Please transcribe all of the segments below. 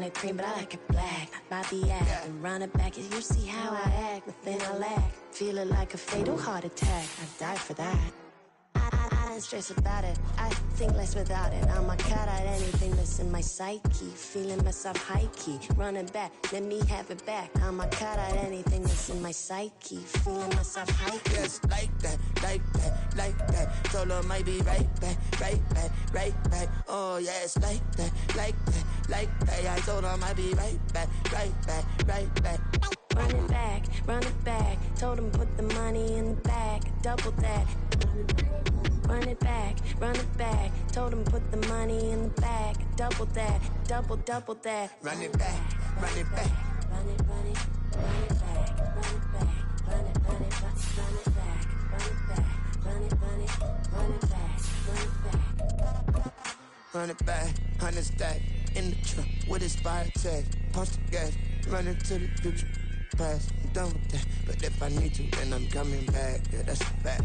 it cream, but I like it black. Bobby act and run it back. You see how I act, nothing I lack. Feeling like a fatal heart attack. I'd die for that. I don't stress about it. I think less without it. I'ma cut out anything that's in my psyche. Feeling myself high key. Running back, let me have it back. I'ma cut out anything that's in my psyche. Feeling myself high key. Yes, like that, like that, like that. Told her might be right back, right back, right back. Oh yes, like that, like that, like that. I told her might be right back, right back, right back. Run it back. Told him put the money in the bag. Double that. Run it back. Told him put the money in the bag. Double that. Double that. Run it back. Run it back. Run it back. Run it back. Run it back. Run it back. Run it back. Run it back. 100 stack in the truck with his fire tag. Punch the gas. Run into the future. Past. I'm done with that. But if I need to, then I'm coming back. Yeah, that's a fact.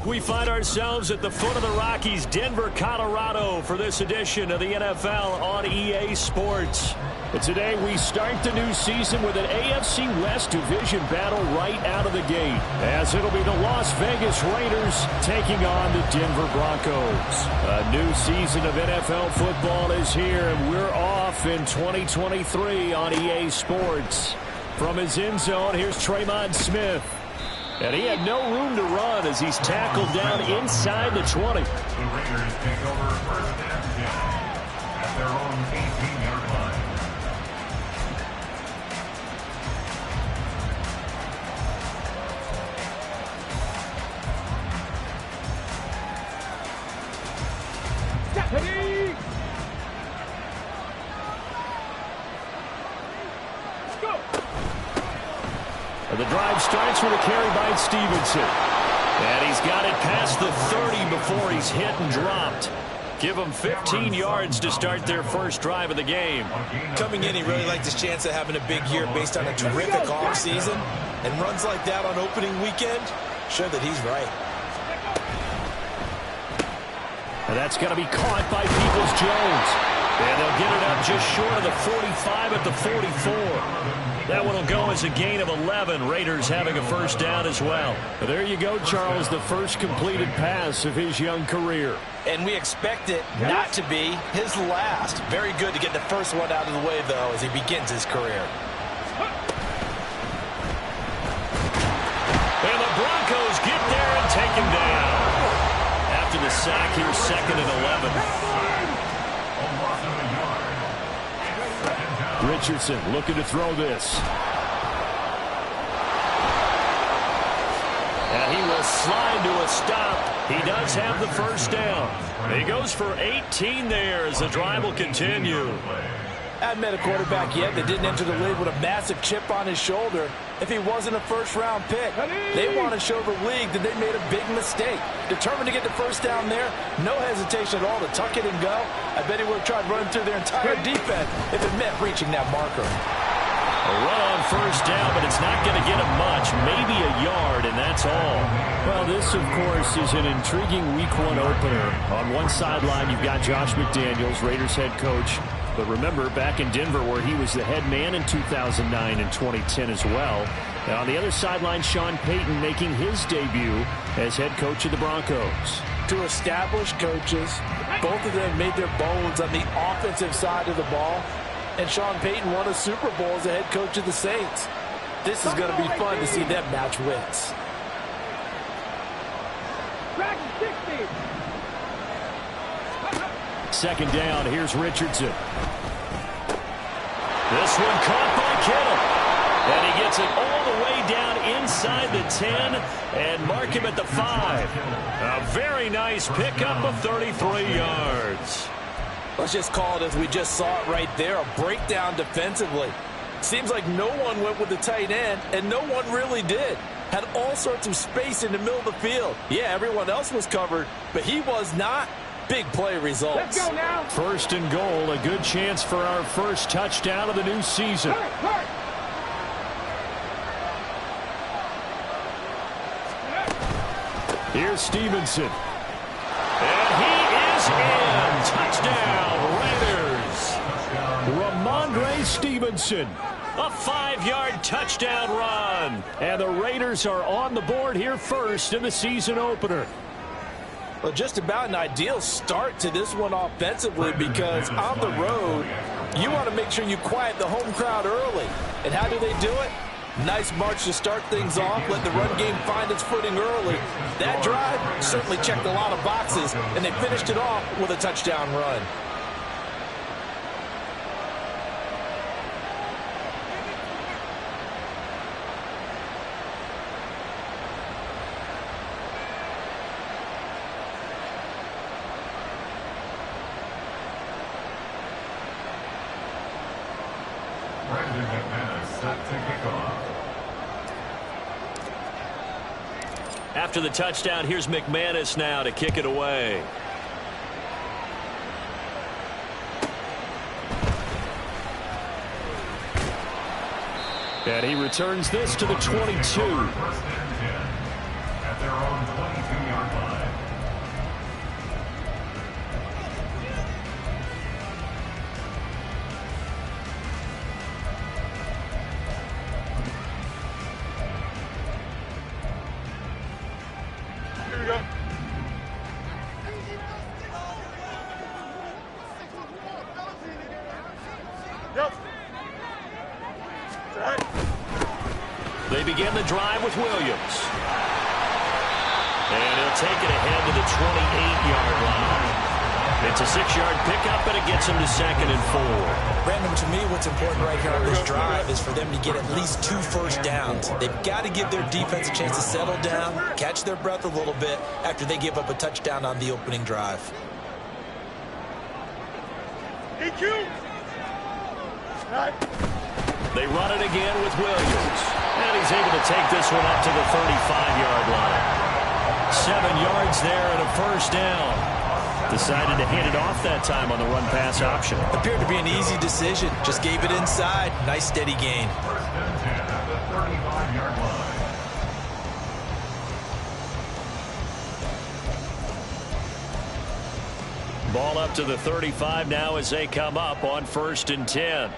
We find ourselves at the foot of the Rockies, Denver, Colorado, for this edition of the NFL on EA Sports. But today we start the new season with an AFC West division battle right out of the gate, as it'll be the Las Vegas Raiders taking on the Denver Broncos. A new season of NFL football is here, and we're off in 2023 on EA Sports. From his end zone, here's Tremont Smith. And he had no room to run as he's tackled down inside the 20. The Raiders take over first and 10 at their own 18-yard line. Ready? Let's go. The drive starts with a carry by Stevenson. And he's got it past the 30 before he's hit and dropped. Give him 15 yards to start their first drive of the game. Coming in, he really liked his chance of having a big year based on a terrific offseason. And runs like that on opening weekend show that he's right. And that's going to be caught by Peoples-Jones. And they'll get it up just short of the 45 at the 44. That one will go as a gain of 11. Raiders having a first down as well. But there you go, Charles, the first completed pass of his young career. And we expect it not to be his last. Very good to get the first one out of the way, though, as he begins his career. And the Broncos get there and take him down. After the sack, here's second and 11. Richardson looking to throw this. And he will slide to a stop. He does have the first down. He goes for 18 there as the drive will continue. Hadn't met a quarterback yet that didn't enter the league with a massive chip on his shoulder if he wasn't a first-round pick. They want to show the league that they made a big mistake. Determined to get the first down there, no hesitation at all to tuck it and go. I bet he would have tried running through their entire defense if it meant reaching that marker. A run on first down, but it's not going to get him much, maybe a yard, and that's all. Well, this, of course, is an intriguing Week 1 opener. On one sideline, you've got Josh McDaniels, Raiders head coach. But remember, back in Denver where he was the head man in 2009 and 2010 as well. And on the other sideline, Sean Payton making his debut as head coach of the Broncos. Two established coaches. Both of them made their bones on the offensive side of the ball. And Sean Payton won a Super Bowl as the head coach of the Saints. This is going to be fun to see them match wits. Second down, here's Richardson. This one caught by Kittle. And he gets it all the way down inside the 10 and mark him at the 5. A very nice pickup of 33 yards. Let's just call it as we just saw it right there, a breakdown defensively. Seems like no one went with the tight end, and no one really did. Had all sorts of space in the middle of the field. Yeah, everyone else was covered, but he was not. Big play results. Let's go now. First and goal, a good chance for our first touchdown of the new season. Here's Stevenson. And he is Stevenson. A 5-yard touchdown run. And the Raiders are on the board here first in the season opener. Well, just about an ideal start to this one offensively, because on the road, you want to make sure you quiet the home crowd early. And how do they do it? Nice march to start things off. Let the run game find its footing early. That drive certainly checked a lot of boxes, and they finished it off with a touchdown run. After the touchdown, here's McManus now to kick it away. And he returns this to the 22. First and 10 at their own 22-yard line. They begin the drive with Williams. And he'll take it ahead to the 28-yard line. It's a 6-yard pickup, and it gets him to 2nd and 4. Brandon, to me, what's important right here on this drive is for them to get at least 2 first downs. They've got to give their defense a chance to settle down, catch their breath a little bit after they give up a touchdown on the opening drive. They run it again with Williams. And he's able to take this one up to the 35-yard line. 7 yards there and a first down. Decided to hand it off that time on the run-pass option. Appeared to be an easy decision. Just gave it inside. Nice steady gain. First and 10 at the 35-yard line. Ball up to the 35 now as they come up on 1st and 10.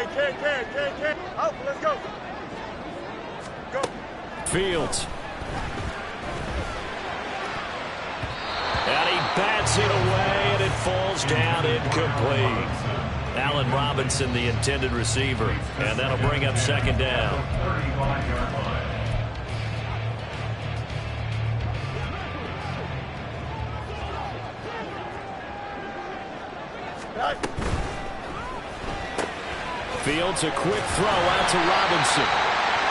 Hey, out, let's go. Go. Fields. And he bats it away, and it falls down incomplete. Allen Robinson, the intended receiver. And that'll bring up 2nd down. 35-yard line. Fields, a quick throw out to Robinson.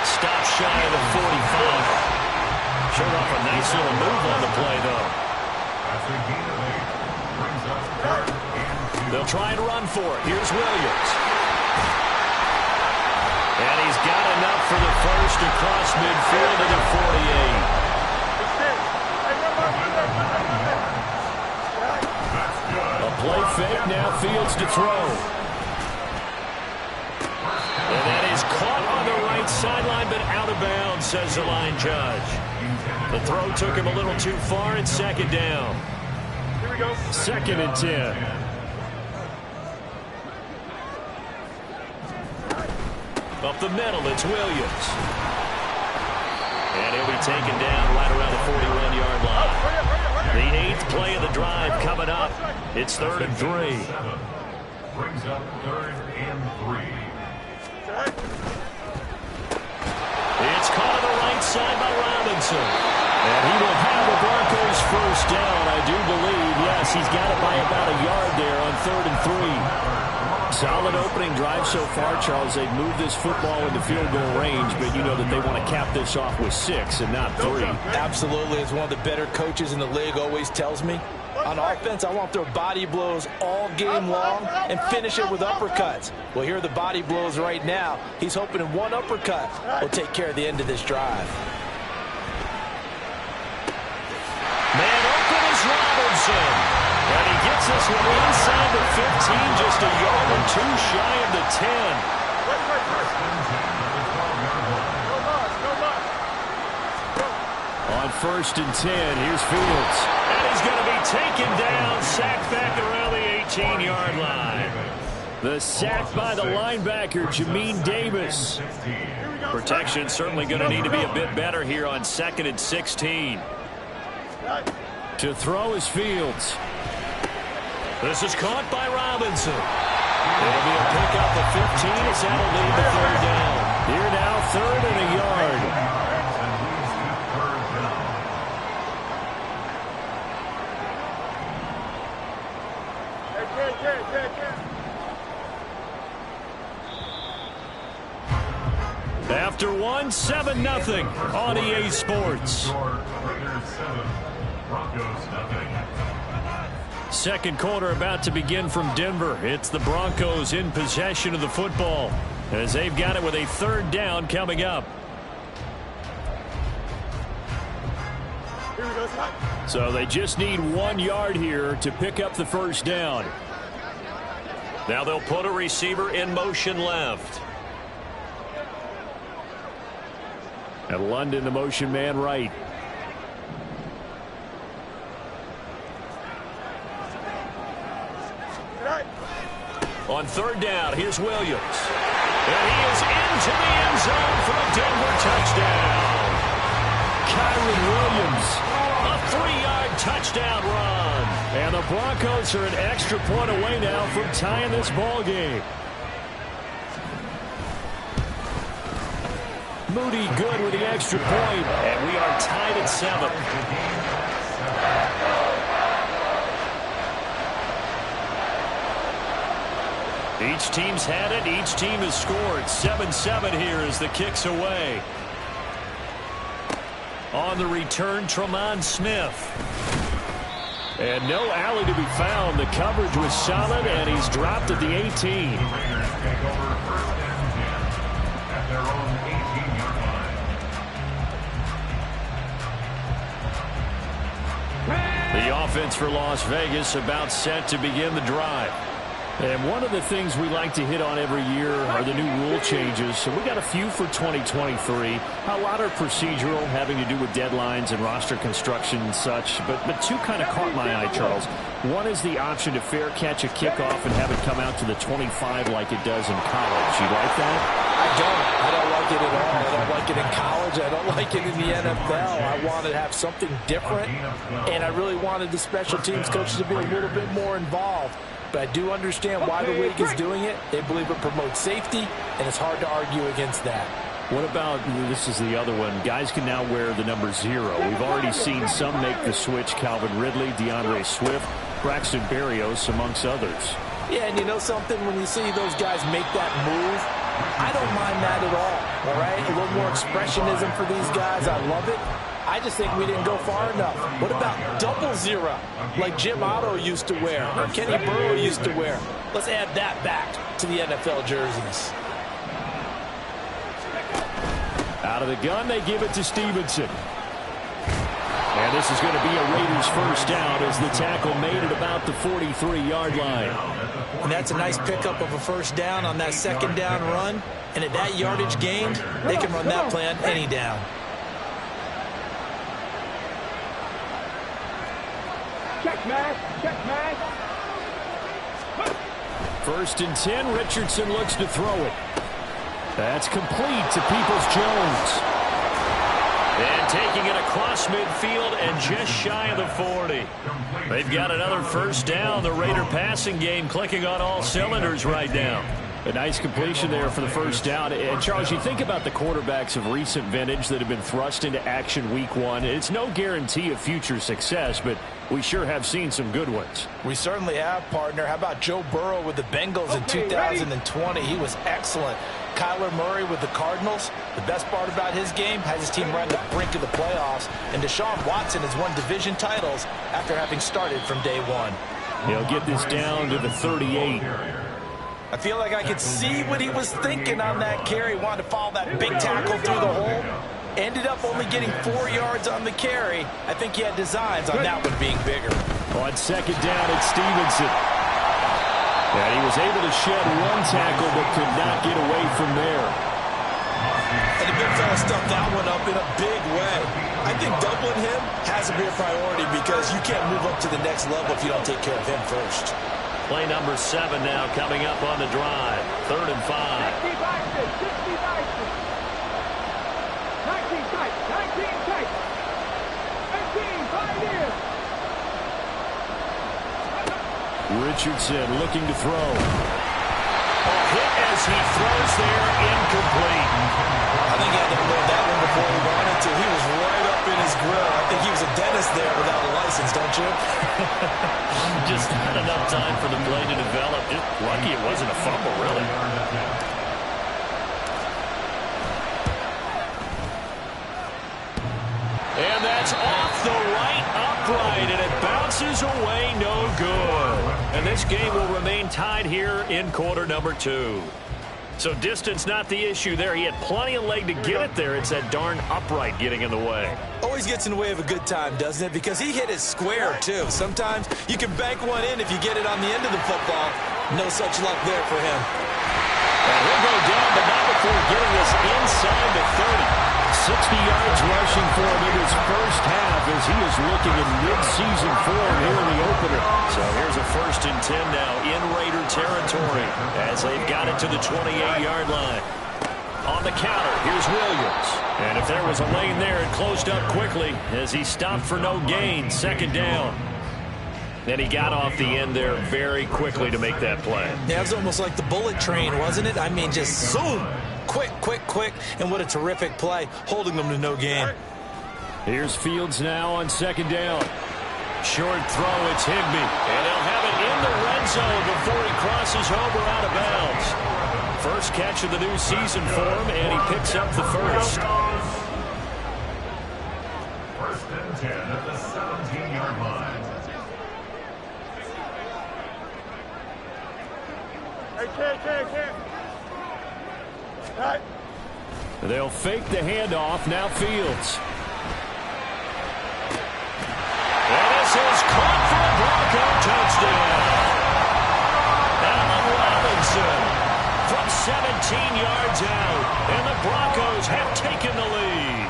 Stop shy of the 45. Showed off a nice little move on the play, though. They'll try and run for it. Here's Williams. And he's got enough for the first across midfield to the 48. A play fake, now Fields to throw. And that is caught on the right sideline, but out of bounds, says the line judge. The throw took him a little too far, and 2nd down. Here we go. 2nd and 10. Up the middle, it's Williams. And he'll be taken down right around the 41-yard line. The 8th play of the drive coming up. It's 3rd and 3. Brings up 3rd and 3. It's caught on the right side by Robinson. And he will have the Broncos first down, I do believe. Yes, he's got it by about a yard there on 3rd and 3. Solid opening drive so far, Charles. They've moved this football into field goal range, but you know that they want to cap this off with 6 and not 3. Absolutely. As one of the better coaches in the league always tells me, on offense, I want their body blows all game long and finish it with uppercuts. Well, here are the body blows right now. He's hoping in one uppercut will take care of the end of this drive. Man open is Robinson. And he gets this one inside the 15, just a yard or two shy of the 10. 1st and 10. Here's Fields. And he's going to be taken down, sacked back around the 18-yard line. The sack by the linebacker, Jamin Davis. Protection certainly going to need to be a bit better here on 2nd and 16. To throw is Fields. This is caught by Robinson. It'll be a pickup of 15 as that'll lead the 3rd down. Here now, 3rd and a yard. After 1, 7-0 on EA Sports. Second quarter about to begin from Denver. It's the Broncos in possession of the football as they've got it with a 3rd down coming up. So they just need 1 yard here to pick up the 1st down. Now they'll put a receiver in motion left. And London, the motion man, right. On 3rd down, here's Williams. And he is into the end zone for a Denver touchdown. Kyron Williams, a 3-yard touchdown run. And the Broncos are an extra point away now from tying this ball game. Moody good with the extra point, and we are tied at 7. Each team's had it. Each team has scored. 7-7 here as the kick's away. On the return, Tremont Smith. And no alley to be found. The coverage was solid, and he's dropped at the 18. The offense for Las Vegas about set to begin the drive. And one of the things we like to hit on every year are the new rule changes. So we got a few for 2023. A lot are procedural, having to do with deadlines and roster construction and such. But two kind of caught my eye, Charles. One is the option to fair catch a kickoff and have it come out to the 25 like it does in college. You like that? I don't like it at all. I don't like it in college. I don't like it in the NFL. I wanted to have something different, and I really wanted the special teams coaches to be a little bit more involved. But I do understand why the league is doing it. They believe it promotes safety, and it's hard to argue against that. What about, this is the other one, guys can now wear the number 0. We've already seen some make the switch. Calvin Ridley, DeAndre Swift, Braxton Berrios, amongst others. Yeah, and you know something? When you see those guys make that move, I don't mind that at all right? A little more expressionism for these guys. I love it. I just think we didn't go far enough. What about double 0, like Jim Otto used to wear, or Kenny Burrow used to wear? Let's add that back to the NFL jerseys. Out of the gun, they give it to Stevenson. And this is going to be a Raiders 1st down as the tackle made at about the 43-yard line. And that's a nice pickup of a 1st down on that 2nd down run. And at that yardage gained, they can run that play on any down. Check, man. 1st and 10, Richardson looks to throw it. That's complete to Peoples-Jones. And taking it across midfield and just shy of the 40. They've got another 1st down. The Raider passing game clicking on all cylinders right now. A nice completion there for the 1st down. And, Charles, you think about the quarterbacks of recent vintage that have been thrust into action week 1. It's no guarantee of future success, but we sure have seen some good ones. We certainly have, partner. How about Joe Burrow with the Bengals in 2020? He was excellent. Kyler Murray with the Cardinals. The best part about his game has his team right on the brink of the playoffs. And Deshaun Watson has won division titles after having started from day 1. He'll get this down to the 38. I feel like I could see what he was thinking on that carry. Wanted to follow that big tackle through the hole. Ended up only getting 4 yards on the carry. I think he had designs on that one being bigger. On 2nd down, it's Stevenson. And he was able to shed one tackle but could not get away from there. And the big fella stuffed that one up in a big way. I think doubling him has to be a priority because you can't move up to the next level if you don't take care of him first. Play number 7 now coming up on the drive. 3rd and 5. 60 boxes, 60 boxes. 19 tight, 19 tight. 18, 5 years. Richardson looking to throw. A hit as he throws there, incomplete. I think he had to load that one before he wanted to. He was right up in his grill. I think he was a dentist there without a license, don't you? Just not enough time for the play to develop. Just lucky it wasn't a fumble, really. And that's off the right upright, and it bounces away, no good. And this game will remain tied here in quarter number 2. So distance not the issue there. He had plenty of leg to get it there. It's that darn upright getting in the way. Always gets in the way of a good time, doesn't it? Because he hit it square, too. Sometimes you can bank one in if you get it on the end of the football. No such luck there for him. And he'll go down, but not before getting us inside the 30. 60 yards rushing for him in his first half as he is looking in mid-season form here in the opener. So here's a 1st and 10 now in Raider territory as they've got it to the 28-yard line. On the counter, here's Williams. And if there was a lane there, it closed up quickly as he stopped for no gain. 2nd down. And he got off the end there very quickly to make that play. Yeah, it was almost like the bullet train, wasn't it? I mean, just zoom. Quick, quick, quick. And what a terrific play, holding them to no gain. Here's Fields now on 2nd down. Short throw, it's Higbee. And they'll have it in the red zone before he crosses over out of bounds. First catch of the new season for him, and he picks up the first. 1st and 10 at the 17-yard line. Hey. Right. They'll fake the handoff. Now Fields. And this is caught for a Bronco touchdown. Allen Robinson from 17 yards out. And the Broncos have taken the lead.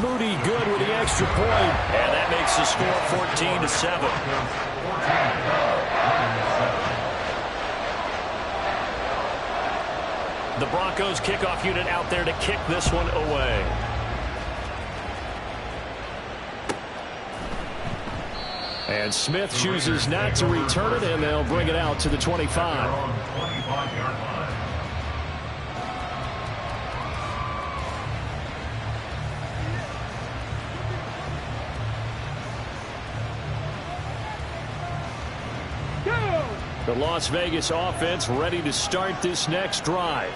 Moody good with the extra point. And that makes the score 14-7. The Broncos kickoff unit out there to kick this one away. And Smith chooses not to return it, and they'll bring it out to the 25. The Las Vegas offense ready to start this next drive.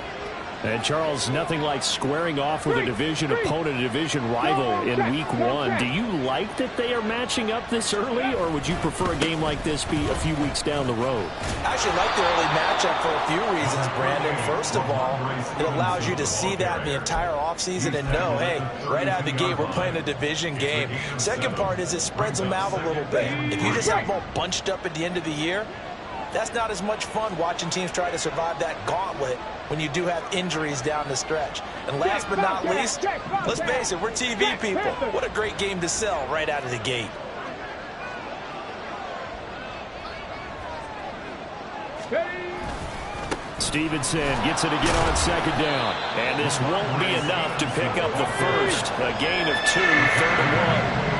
And, Charles, nothing like squaring off with a division opponent, a division rival in week 1. Do you like that they are matching up this early, or would you prefer a game like this be a few weeks down the road? I actually like the early matchup for a few reasons, Brandon. First of all, it allows you to see that the entire offseason and know, hey, right out of the gate, we're playing a division game. Second part is it spreads them out a little bit. If you just have them all bunched up at the end of the year, that's not as much fun watching teams try to survive that gauntlet when you do have injuries down the stretch. And last but not least, let's face it, we're TV people. What a great game to sell right out of the gate. Stevenson gets it again on 2nd down. And this won't be enough to pick up the first. A gain of 2, 3rd and 1.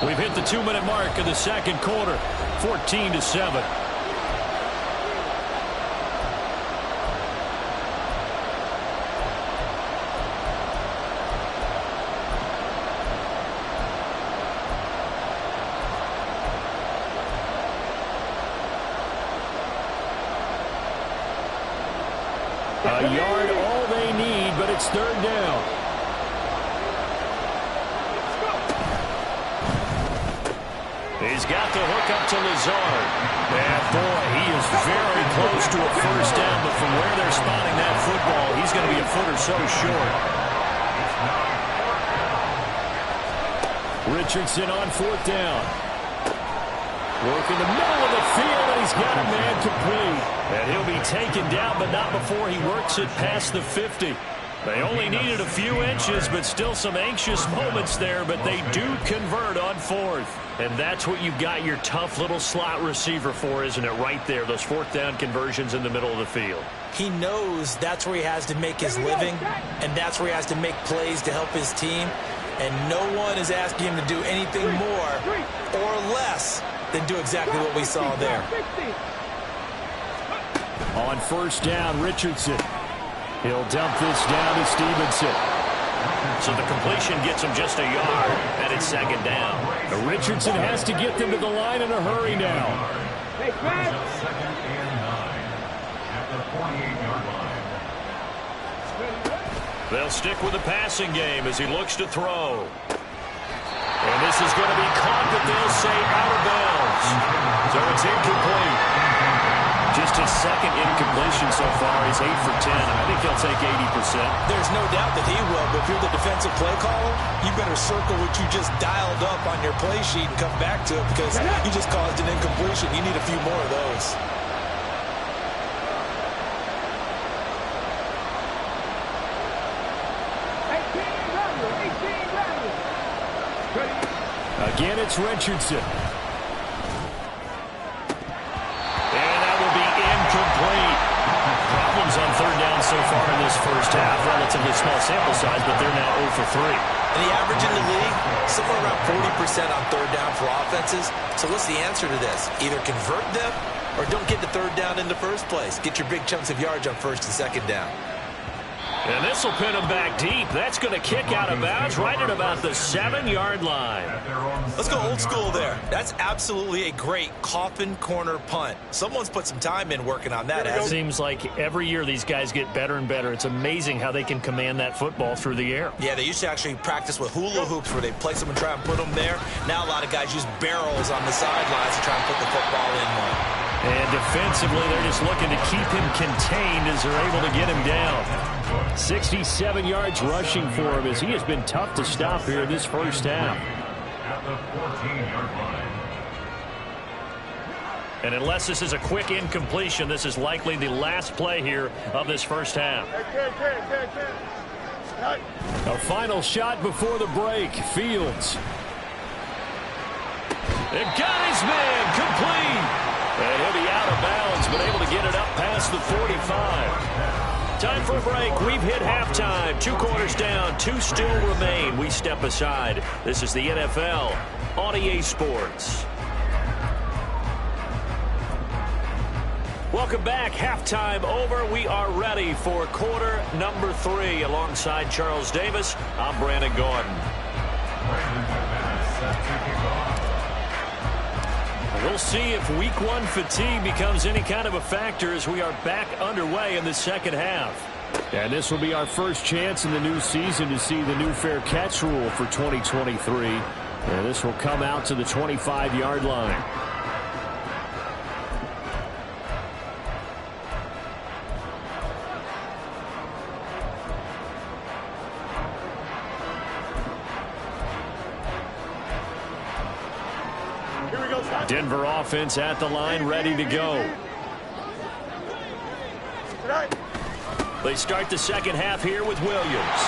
We've hit the 2-minute mark of the 2nd quarter, 14-7. A yard all they need, but it's 3rd down. He's got the hook up to Lazard. And, boy, he is very close to a first down, but from where they're spotting that football, he's going to be a foot or so short. Richardson on 4th down. Working the middle of the field, and he's got a man complete. And he'll be taken down, but not before he works it past the 50. They only needed a few inches, but still some anxious moments there, but they do convert on 4th. And that's what you've got your tough little slot receiver for, isn't it? Right there, those 4th down conversions in the middle of the field. He knows that's where he has to make his living, and that's where he has to make plays to help his team. And no one is asking him to do anything more or less than do exactly what we saw there. On 1st down, Richardson. He'll dump this down to Stevenson. So the completion gets him just a yard, and it's 2nd down. Now Richardson has to get them to the line in a hurry now. Second and 9 at the 48-yard line. They'll stick with the passing game as he looks to throw. And this is going to be caught, but they'll say out of bounds. So it's incomplete. Just his 2nd incompletion so far. He's 8 for 10. I think he'll take 80%. There's no doubt that he will, but if you're the defensive play caller, you better circle what you just dialed up on your play sheet and come back to it because you just caused an incompletion. You need a few more of those. Again, it's Richardson. Incomplete. Problems on 3rd down so far in this first half. Relatively small sample size, but they're now 0 for 3. And the average in the league, somewhere around 40% on 3rd down for offenses. So what's the answer to this? Either convert them or don't get the 3rd down in the first place. Get your big chunks of yards on 1st and 2nd down. And this will pin him back deep. That's going to kick out of bounds right at about the 7-yard line. Let's go old school there. That's absolutely a great coffin corner punt. Someone's put some time in working on that. It seems like every year these guys get better and better. It's amazing how they can command that football through the air. Yeah, they used to actually practice with hula hoops where they place them and try and put them there. Now a lot of guys use barrels on the sidelines to try and put the football in one. And defensively, they're just looking to keep him contained as they're able to get him down. 67 yards rushing for him as he has been tough to stop here in this first half. At the 14-yard line. And unless this is a quick incompletion, this is likely the last play here of this first half. A final shot before the break. Fields. It got his man complete. And he'll be out of bounds, but able to get it up past the 45. Time for a break. We've hit halftime. 2 quarters down. 2 still remain. We step aside. This is the NFL on EA Sports. Welcome back. Halftime over. We are ready for quarter number 3. Alongside Charles Davis, I'm Brandon Gordon. We'll see if week 1 fatigue becomes any kind of a factor as we are back underway in the second half. And this will be our first chance in the new season to see the new fair catch rule for 2023. And this will come out to the 25-yard line. Denver offense at the line, ready to go. They start the second half here with Williams.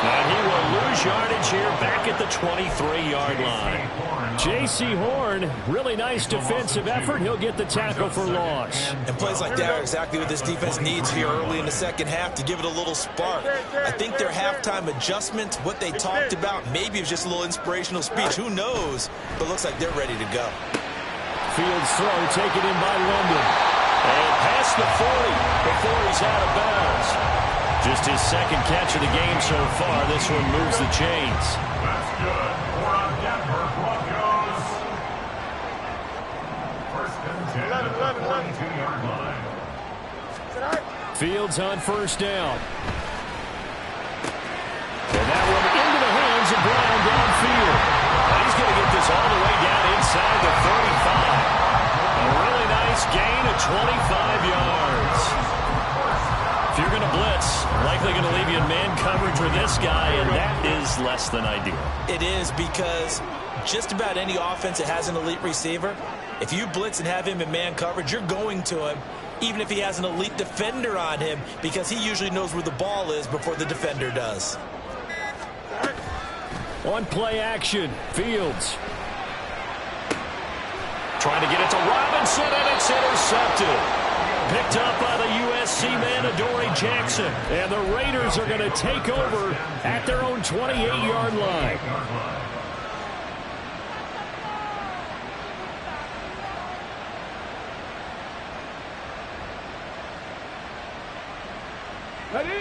And he will lose yardage here back at the 23-yard line. J.C. Horn, really nice defensive effort. He'll get the tackle for loss. And plays like that are exactly what this defense needs here early in the second half to give it a little spark. I think their halftime adjustments, what they talked about, maybe it was just a little inspirational speech. Who knows? But it looks like they're ready to go. Fields throw taken in by London. And past the 40 before he's out of bounds. Just his second catch of the game so far. This one moves the chains. That's good for a Denver Broncos. First and 10 at the 42-yard line. Fields on first down. And that one into the hands of Brown downfield. He's going to get this all the way down inside the 35. A really nice gain of 25 yards. If you're going to blitz, likely going to leave you in man coverage with this guy, and that is left. less than ideal. It is, because just about any offense that has an elite receiver, if you blitz and have him in man coverage, you're going to him, even if he has an elite defender on him, because he usually knows where the ball is before the defender does. On play action, Fields. Trying to get it to Robinson, and it's intercepted. Picked up by the USC man, Adoree Jackson. And the Raiders are going to take over at their own 28-yard line.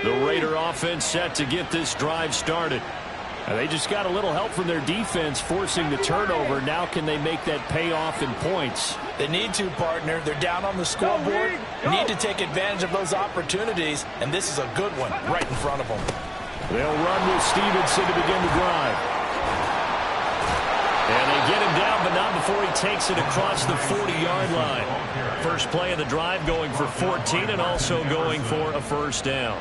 The Raider offense set to get this drive started. They just got a little help from their defense forcing the turnover. Now can they make that pay off in points? They need to, partner. They're down on the scoreboard. Need to take advantage of those opportunities, and this is a good one right in front of them. They'll run with Stevenson to begin the drive. And they get him down, but not before he takes it across the 40-yard line. First play of the drive going for 14 and also going for a first down.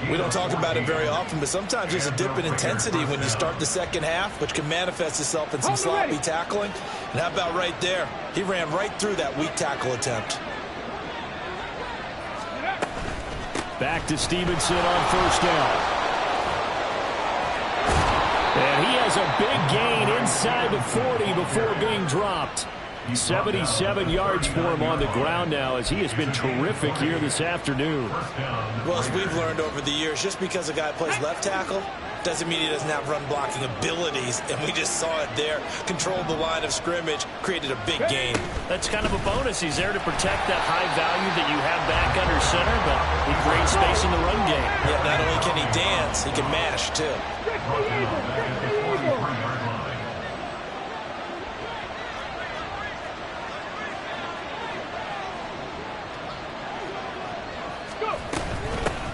We don't talk about it very often, but sometimes there's a dip in intensity when you start the second half, which can manifest itself in some sloppy tackling. And how about right there? He ran right through that weak tackle attempt. Back to Stevenson on first down. And he has a big gain inside the 40 before being dropped. 77 yards for him on the ground now, as he has been terrific here this afternoon. Well, as we've learned over the years, just because a guy plays left tackle doesn't mean he doesn't have run blocking abilities, and we just saw it there. Controlled the line of scrimmage, created a big gain. That's kind of a bonus. He's there to protect that high value that you have back under center, but he creates space in the run game. Yeah, not only can he dance, he can mash, too.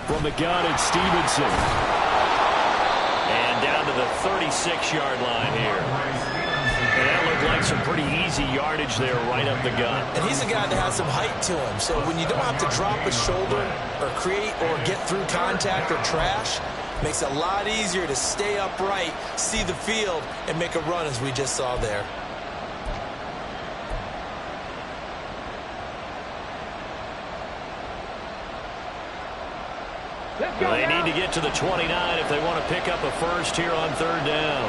From the gun, it's Stevenson. And down to the 36-yard line here. And that looked like some pretty easy yardage there right up the gut. And he's a guy that has some height to him, so when you don't have to drop a shoulder or create or get through contact or trash, makes it a lot easier to stay upright, see the field, and make a run as we just saw there. Well, they need to get to the 29 if they want to pick up a first here on third down.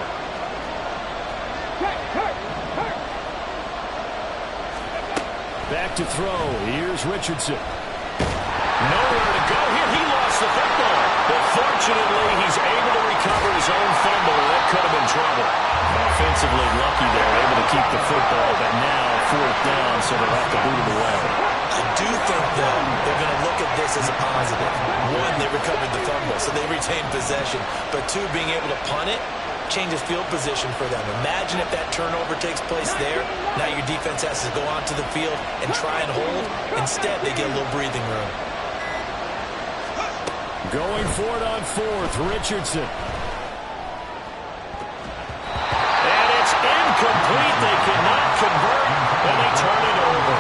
Back to throw. Here's Richardson. Nowhere to go here. He lost the football. But fortunately, he's able to recover his own fumble. That could have been trouble. Offensively lucky there, able to keep the football, but now fourth down, so they'll have to boot it away. I do think, though, they're going to look at this as a positive. One, they recovered the fumble, so they retained possession. But two, being able to punt it changes field position for them. Imagine if that turnover takes place there. Now your defense has to go onto the field and try and hold. Instead, they get a little breathing room. Going for it on fourth, Richardson. And it's incomplete. They cannot convert, and they turn it over.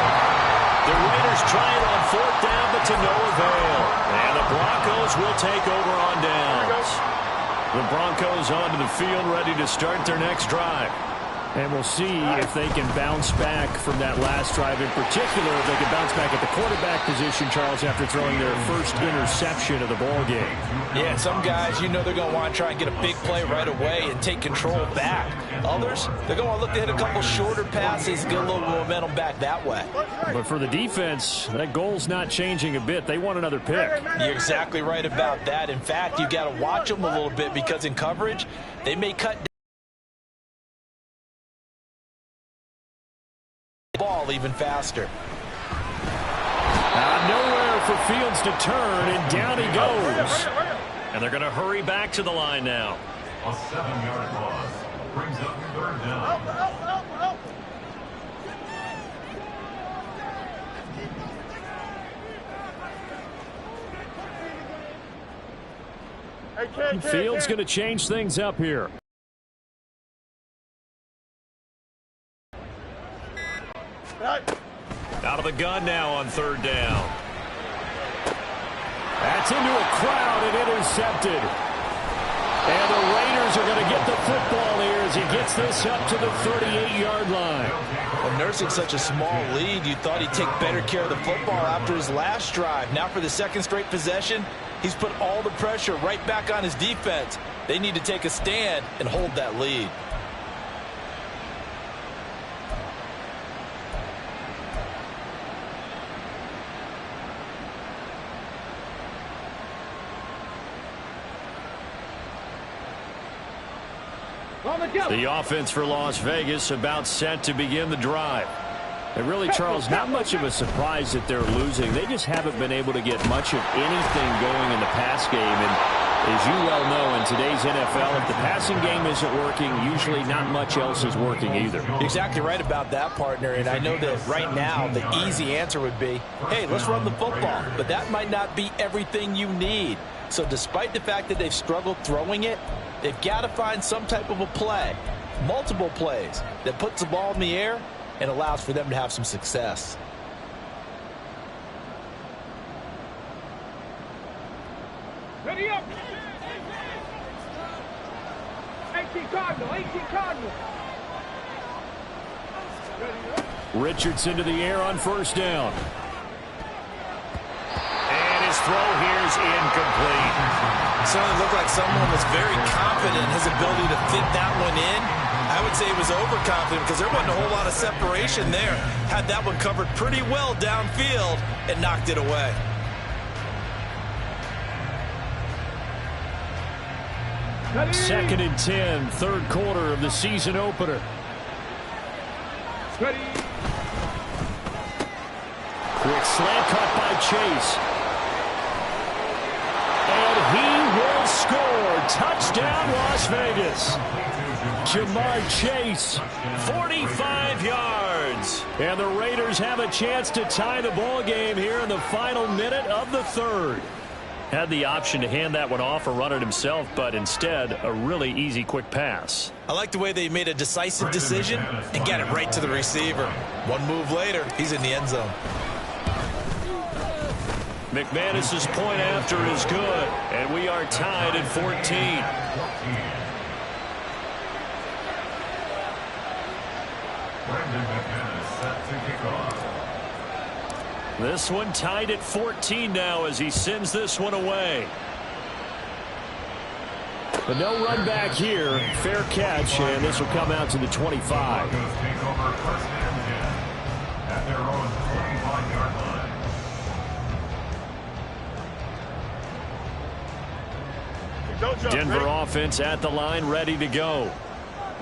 The Raiders try it on fourth down, but to no avail. And the Broncos will take over on downs. The Broncos onto the field, ready to start their next drive. And we'll see if they can bounce back from that last drive, in particular, if they can bounce back at the quarterback position, Charles, after throwing their first interception of the ball game. Yeah, some guys, you know they're going to want to try and get a big play right away and take control back. Others, they're going to look to hit a couple shorter passes, get a little momentum back that way. But for the defense, that goal's not changing a bit. They want another pick. You're exactly right about that. In fact, you've got to watch them a little bit, because in coverage, they may cut down ball even faster. Nowhere for Fields to turn, and down he goes. And they're going to hurry back to the line now. A 7-yard loss brings up third down. Fields going to change things up here. Out of the gun now on third down. That's into a crowd and intercepted. And the Raiders are going to get the football here as he gets this up to the 38-yard line. Well, nursing such a small lead, you thought he'd take better care of the football after his last drive. Now for the second straight possession, he's put all the pressure right back on his defense. They need to take a stand and hold that lead. The offense for Las Vegas about set to begin the drive. And really, Charles, not much of a surprise that they're losing. They just haven't been able to get much of anything going in the pass game. And as you well know, in today's NFL, if the passing game isn't working, usually not much else is working either. You're exactly right about that, partner. And I know that right now the easy answer would be, hey, let's run the football. But that might not be everything you need. So despite the fact that they've struggled throwing it, they've got to find some type of a play, multiple plays, that puts the ball in the air and allows for them to have some success. Ready up. 18 Cardinal, 18 Cardinal. Richardson to the air on first down. And his throw here is incomplete. Certainly looked like someone was very confident in his ability to fit that one in. I would say he was overconfident because there wasn't a whole lot of separation there. Had that one covered pretty well downfield and knocked it away. Second and 10, third quarter of the season opener. Ready. Quick slant cut by Chase. And he will score. Touchdown, Las Vegas. Jamar Chase, 45 yards. And the Raiders have a chance to tie the ball game here in the final minute of the third. Had the option to hand that one off or run it himself, but instead a really easy quick pass. I like the way they made a decisive decision and got it right to the receiver. One move later, he's in the end zone. McManus's point after is good, and we are tied at 14. This one tied at 14 now as he sends this one away. But no run back here. Fair catch, and this will come out to the 25. Denver offense at the line, ready to go.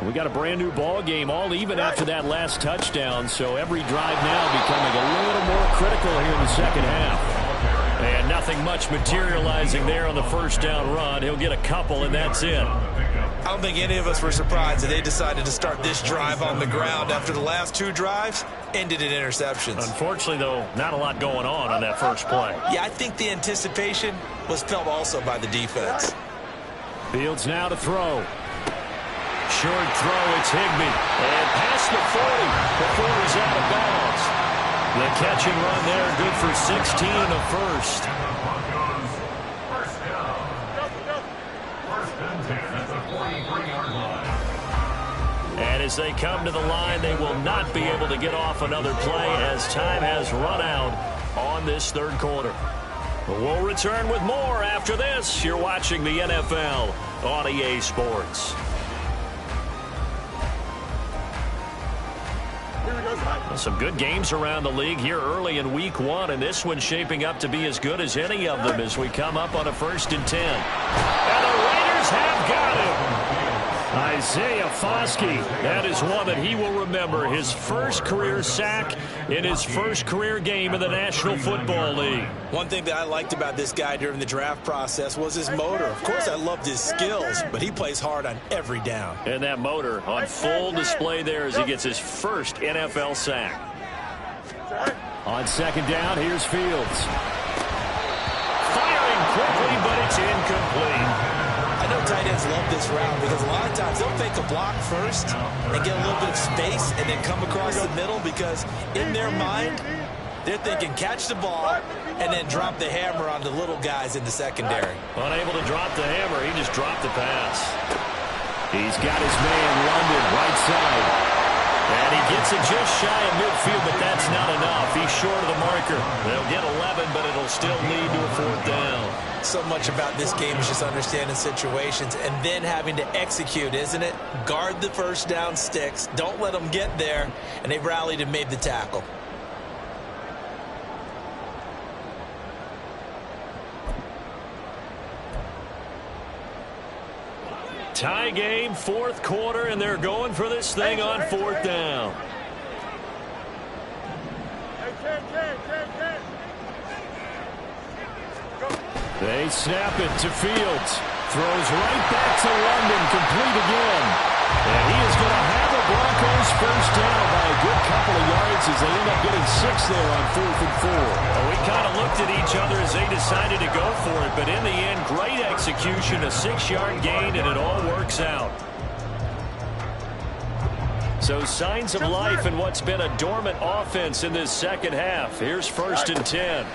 We got a brand new ball game, all even after that last touchdown, so every drive now becoming a little more critical here in the second half. And nothing much materializing there on the first down run. He'll get a couple, and that's it. I don't think any of us were surprised that they decided to start this drive on the ground after the last two drives ended in interceptions. Unfortunately, though, not a lot going on that first play. Yeah, I think the anticipation was felt also by the defense. Fields now to throw. Short throw, it's Higbee. And past the 40 before he's out of bounds. The catch and run there, good for 16 and a first. And as they come to the line, they will not be able to get off another play as time has run out on this third quarter. We'll return with more after this. You're watching the NFL on EA Sports. Some good games around the league here early in week one, and this one's shaping up to be as good as any of them as we come up on a 1st and 10. And the Raiders have got him. Isaiah Foskey, that is one that he will remember. His first career sack in his first career game in the National Football League. One thing that I liked about this guy during the draft process was his motor. Of course, I loved his skills, but he plays hard on every down. And that motor on full display there as he gets his first NFL sack. On second down, here's Fields. Firing quickly, but it's incomplete. I know tight ends love this route because a lot of times they'll fake a block first and get a little bit of space and then come across the middle because in their mind, They're thinking catch the ball and then drop the hammer on the little guys in the secondary. Unable to drop the hammer, he just dropped the pass. He's got his man London right side. And he gets it just shy of midfield, but that's not enough. He's short of the marker. They'll get 11, but it'll still lead to a 4th down. So much about this game is just understanding situations and then having to execute, isn't it? Guard the first down sticks. Don't let them get there. And they rallied and made the tackle. Tie game, 4th quarter, and they're going for this thing on 4th down. They snap it to Fields. Throws right back to London, complete again. And he is going to have a Broncos first down by a good couple of yards as they end up getting 6 there on 4th and 4. Well, we kind of looked at each other as they decided to go for it, but in the end, great execution, a 6-yard gain, and it all works out. So signs of life in what's been a dormant offense in this second half. Here's 1st and 10.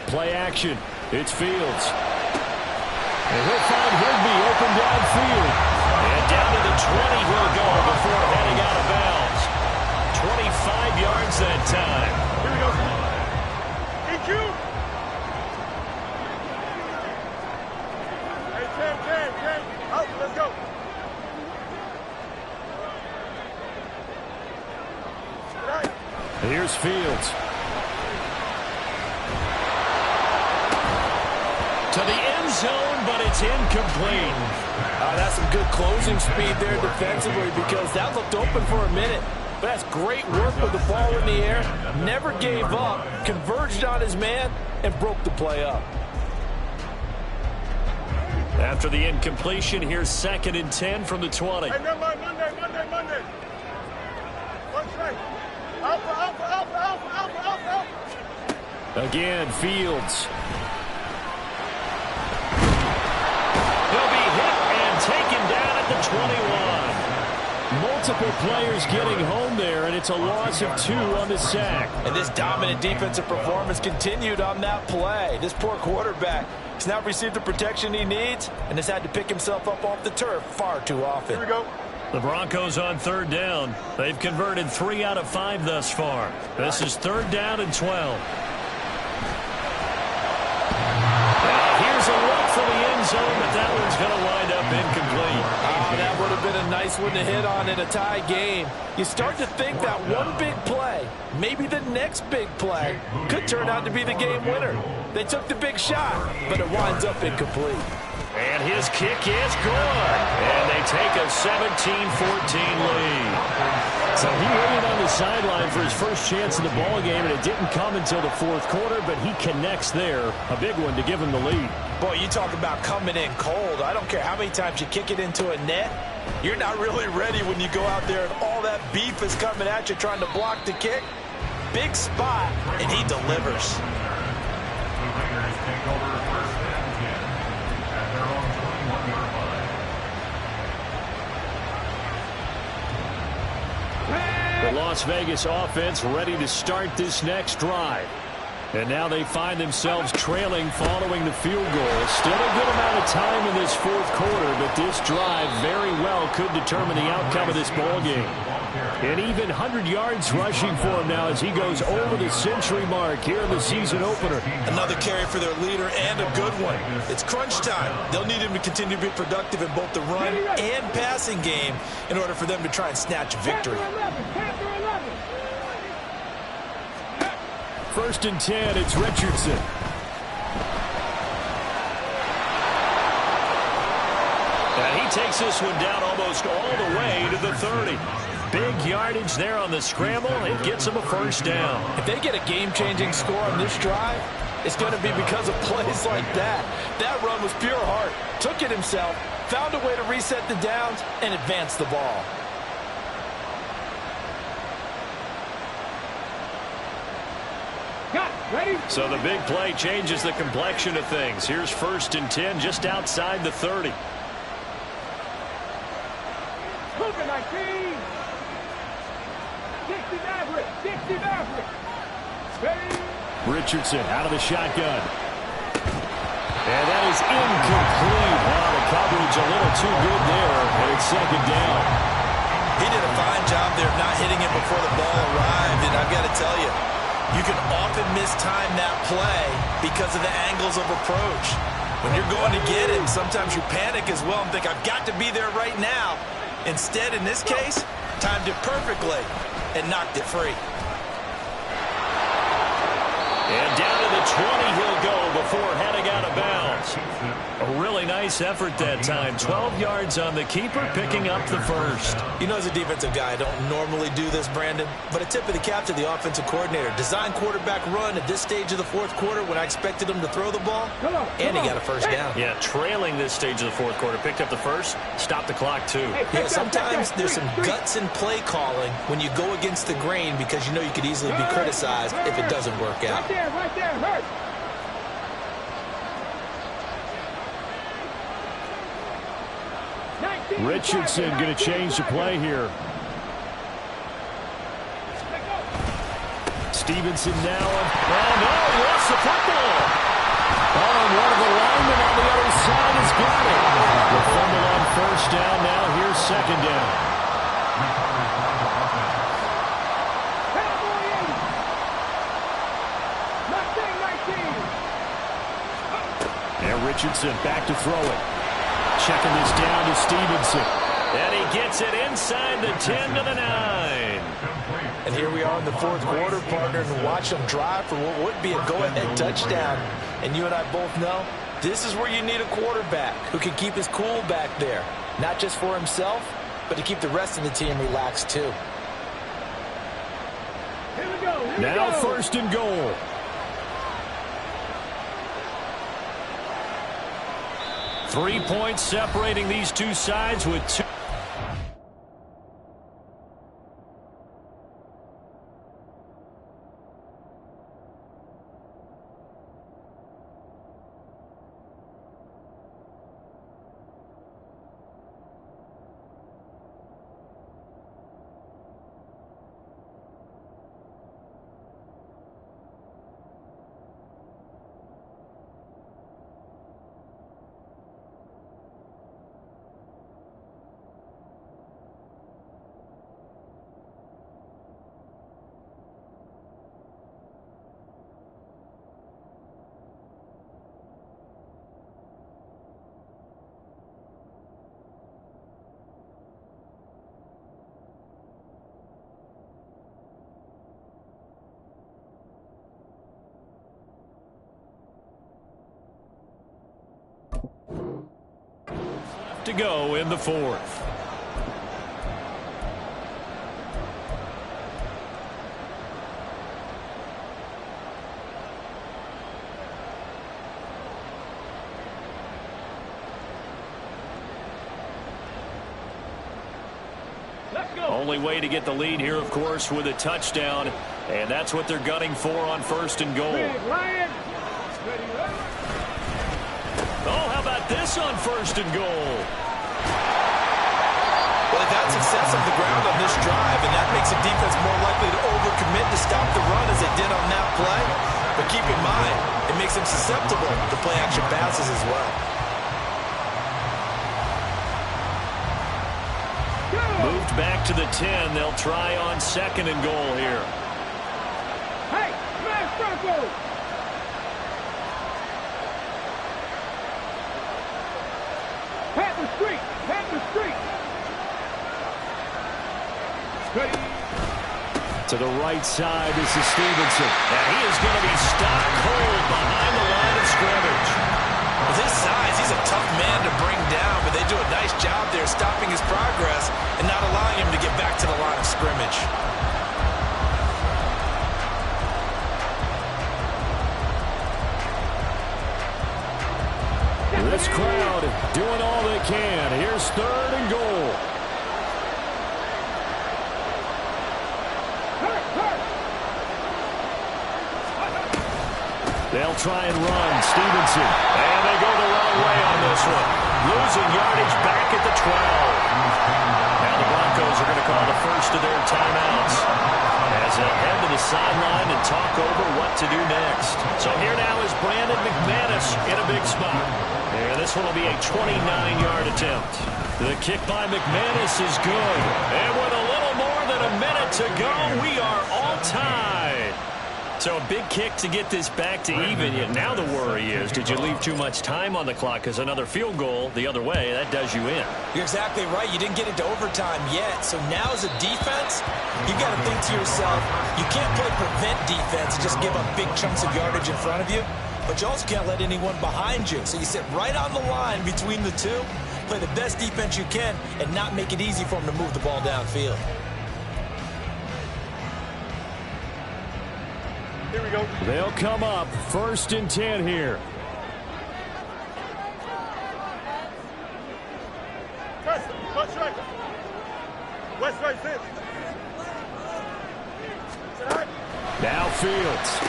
Play action. It's Fields. And he'll find Higbee open downfield. And down to the 20 he'll go before heading out of bounds. 25 yards that time. Here we go. EQ. Hey, 10. Out, let's go. Right. Here's Fields. To the end zone, but it's incomplete. That's some good closing speed there defensively because that looked open for a minute. But that's great work with the ball in the air. Never gave up, converged on his man, and broke the play up. After the incompletion, here's 2nd and 10 from the 20. Hey, Monday. One straight. Alpha. Again, Fields. He'll be hit and taken down at the 21. Multiple players getting home there, and it's a loss of 2 on the sack. And this dominant defensive performance continued on that play. This poor quarterback has not received the protection he needs and has had to pick himself up off the turf far too often. Here we go. The Broncos on 3rd down. They've converted 3 out of 5 thus far. This is 3rd down and 12. Here's a look for the end zone, but that one's going to wind up incomplete. That would have been a nice one to hit on in a tie game. You start to think that one big play, maybe the next big play, could turn out to be the game winner. They took the big shot, but it winds up incomplete. And his kick is good. And they take a 17-14 lead. So he waited on the sideline for his first chance in the ball game, and it didn't come until the 4th quarter, but he connects there. A big one to give him the lead. Boy, you talk about coming in cold. I don't care how many times you kick it into a net. You're not really ready when you go out there and all that beef is coming at you trying to block the kick. Big spot, and he delivers. The Las Vegas offense ready to start this next drive. And now they find themselves trailing following the field goal. Still a good amount of time in this 4th quarter, but this drive very well could determine the outcome of this ball game. And even 100 yards rushing for him now as he goes over the century mark here in the season opener. Another carry for their leader and a good one. It's crunch time. They'll need him to continue to be productive in both the run and passing game in order for them to try and snatch a victory. 1st and 10, it's Richardson. And he takes this one down almost all the way to the 30. Big yardage there on the scramble. It gets him a first down. If they get a game-changing score on this drive, it's going to be because of plays like that. That run was pure heart. Took it himself, found a way to reset the downs, and advance the ball. Ready? So the big play changes the complexion of things. Here's 1st and 10 just outside the 30. Hook 19. 60 Maverick. Richardson out of the shotgun. And that is incomplete. Wow, the coverage a little too good there, and it's second down. He did a fine job there of not hitting it before the ball arrived, and I've got to tell you, you can often mistime that play because of the angles of approach. When you're going to get it, sometimes you panic as well and think, I've got to be there right now. Instead, in this case, timed it perfectly and knocked it free. And down to the 20 he'll go before heading out of bounds. A really nice effort that time. 12 yards on the keeper, picking up the first. You know, as a defensive guy, I don't normally do this, Brandon, but a tip of the cap to the offensive coordinator. Design quarterback run at this stage of the fourth quarter when I expected him to throw the ball, and he got a first down. Yeah, trailing this stage of the fourth quarter. Picked up the first, stopped the clock too. Yeah, sometimes there's some guts in play calling when you go against the grain because you know you could easily be criticized if it doesn't work out. Right there, hurt. Richardson going to change the play here. Stevenson now. Oh, no, he lost the football. Oh, and one of the linemen on the other side has got it. The fumble on first down. Now here's second down. And Richardson back to throw it. Checking this down to Stevenson. And he gets it inside the 10 to the 9. And here we are in the fourth quarter, partner, and watch them drive for what would be a go-ahead touchdown. And you and I both know this is where you need a quarterback who can keep his cool back there. Not just for himself, but to keep the rest of the team relaxed too. Here we go. Now first and goal. Three points separating these two sides with two. To go in the fourth. Let's go. Only way to get the lead here, of course, with a touchdown, and that's what they're gunning for on first and goal. Ryan. Oh, how about this on first and goal? Well, they've had success on the ground on this drive, and that makes the defense more likely to overcommit to stop the run as they did on that play. But keep in mind, it makes them susceptible to play-action passes as well. Moved back to the 10. They'll try on second and goal here. Hey, smash Bronco. Pat the street. To the right side, this is Stevenson. And he is going to be stopped cold behind the line of scrimmage. With his size, he's a tough man to bring down, but they do a nice job there stopping his progress and not allowing him to get back to the line of scrimmage. This crowd doing all they can. Here's third and goal. They'll try and run. Stevenson. And they go the wrong way on this one. Losing yardage back at the 12. Now the Broncos are going to call the first of their timeouts as they head to the sideline to and talk over what to do next. So here now is Brandon McManus in a big spot. And this one will be a 29-yard attempt. The kick by McManus is good. And with a little more than a minute to go, we are all tied. So a big kick to get this back to even. Yet now the worry is, did you leave too much time on the clock? Because another field goal the other way, that does you in. You're exactly right. You didn't get into overtime yet. So now as a defense, you've got to think to yourself, you can't play prevent defense and just give up big chunks of yardage in front of you. But you also can't let anyone behind you. So you sit right on the line between the two, play the best defense you can, and not make it easy for them to move the ball downfield. Here we go. They'll come up 1st and 10 here. Touch right. West right, sit. Now Fields.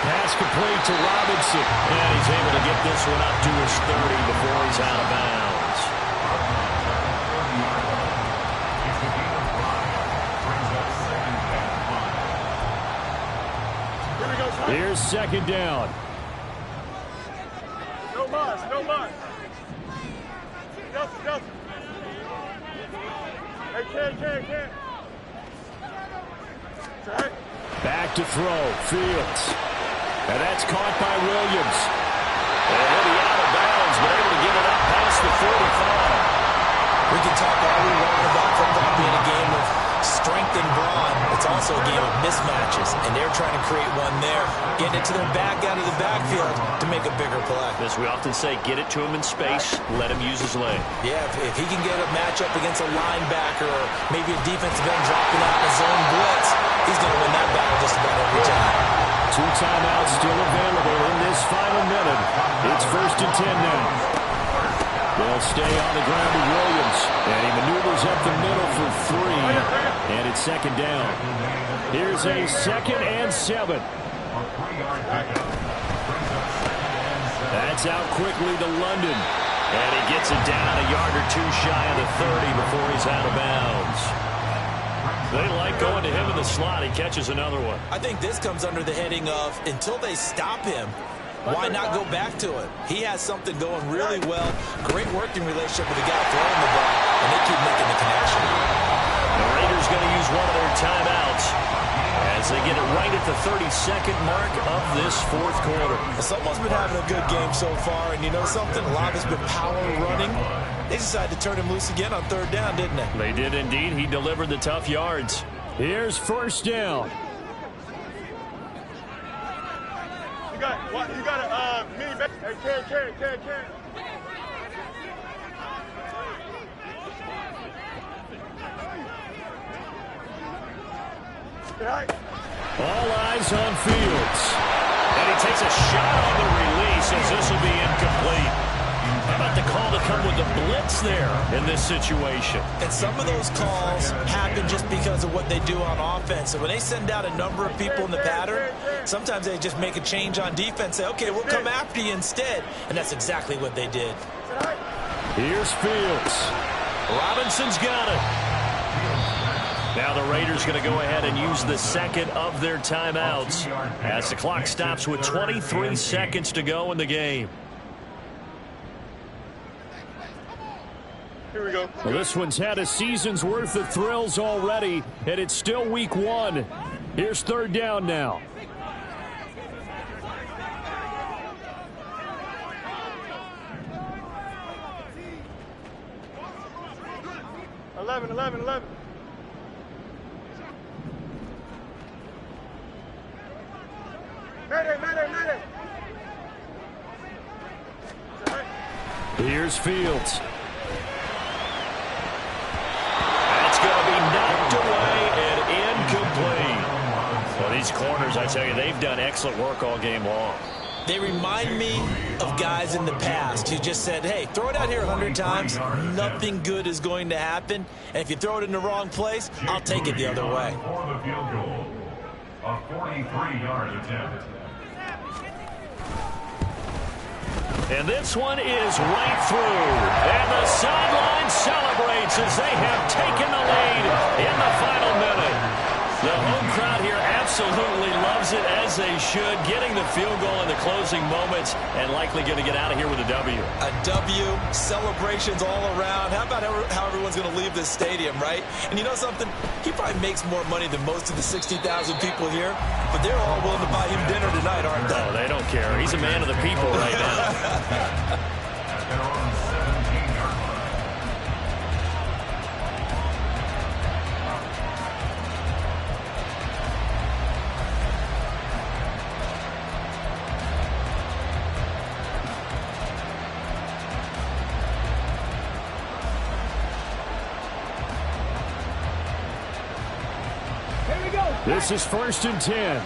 Pass complete to Robinson. And he's able to get this one up to his 30 before he's out of bounds. Here's 2nd down. No marks, no marks. Justin. Hey, Ken. Back to throw. Fields. And that's caught by Williams. And he'll be out of bounds, but able to get it up past the 45. We can talk all we want about football being a game of strength and brawn. It's also a game of mismatches, and they're trying to create one there, getting it to their back out of the backfield to make a bigger play. As we often say, get it to him in space, let him use his leg. Yeah, if he can get a matchup against a linebacker or maybe a defensive end dropping out in a zone blitz, he's going to win that battle just about every time. 2 timeouts still available in this final minute. It's 1st and 10 now. They'll stay on the ground with Williams. And he maneuvers up the middle for 3. And it's 2nd down. Here's a 2nd and 7. That's out quickly to London. And he gets it down a yard or 2 shy of the 30 before he's out of bounds. They like going to him in the slot. He catches another one. I think this comes under the heading of, until they stop him, why not go back to it? He has something going really well. Great working relationship with the guy throwing the ball, and they keep making the connection. The Raiders going to use one of their timeouts as they get it right at the 32nd mark of this 4th quarter. Someone's been having a good game so far, and you know something? A lot of it's been power running. They decided to turn him loose again on 3rd down, didn't they? They did indeed. He delivered the tough yards. Here's 1st down. You got a mini back. Hey, Ken. All eyes on Fields. And he takes a shot on the release as this will be incomplete. How about the call to come with the blitz there in this situation? And some of those calls happen just because of what they do on offense. So when they send out a number of people in the pattern, sometimes they just make a change on defense, say, okay, we'll come after you instead. And that's exactly what they did. Here's Fields. Robinson's got it. Now the Raiders going to go ahead and use the 2nd of their timeouts as the clock stops with 23 seconds to go in the game. Here we go. Well, this one's had a season's worth of thrills already, and it's still week 1. Here's 3rd down now. Eleven. Mayday. Here's Fields. That's going to be knocked away and incomplete. Well, these corners, I tell you, they've done excellent work all game long. They remind me of guys in the past who just said, hey, throw it out here 100 times, nothing good is going to happen. And if you throw it in the wrong place, I'll take it the other way. For the field goal, a 43-yard attempt. And this one is right through. And the sideline celebrates as they have taken the lead in the final minute. The home crowd here absolutely absolutely loves it, as they should. Getting the field goal in the closing moments and likely going to get out of here with a W. A W, celebrations all around. How about how everyone's going to leave this stadium, right? And you know something? He probably makes more money than most of the 60,000 people here, but they're all willing to buy him dinner tonight, aren't they? Oh, they don't care. He's a man of the people right now. They're on 17-yard line. Here we go. This is 1st and 10.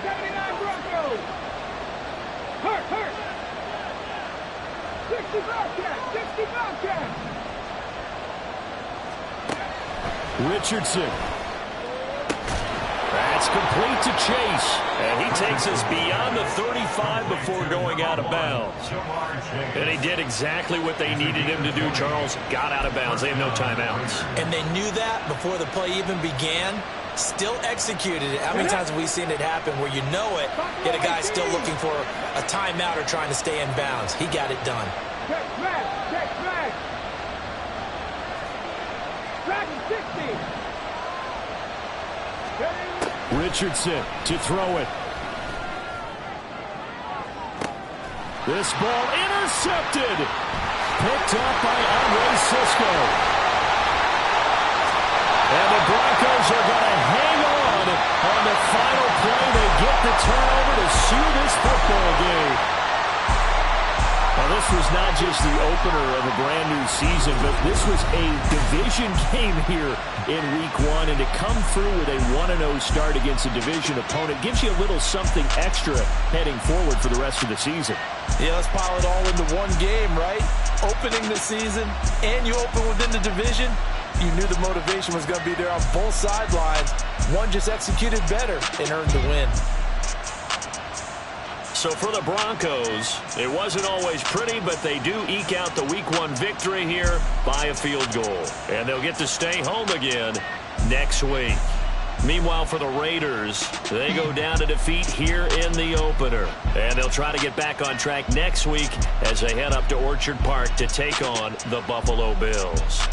79 Broncos. Hurt. 60 Bobcats. Richardson. That's complete to Chase. And he takes us beyond the 35 before going out of bounds. And he did exactly what they needed him to do, Charles. Got out of bounds. They have no timeouts. And they knew that before the play even began. Still executed it. How many times have we seen it happen where you know it, yet a guy's still looking for a timeout or trying to stay in bounds? He got it done. Check smash. Dragon 60. Richardson to throw it. This ball intercepted. Picked up by Andre Cisco. And the Broncos are going to hang on the final play. They get the turnover to seal this football game. Now, this was not just the opener of a brand-new season, but this was a division game here in Week 1. And to come through with a 1-0 start against a division opponent gives you a little something extra heading forward for the rest of the season. Yeah, let's pile it all into one game, right? Opening the season, and you open within the division. You knew the motivation was going to be there on both sidelines. One just executed better and earned the win. So for the Broncos, it wasn't always pretty, but they do eke out the Week 1 victory here by a field goal. And they'll get to stay home again next week. Meanwhile, for the Raiders, they go down to defeat here in the opener. And they'll try to get back on track next week as they head up to Orchard Park to take on the Buffalo Bills.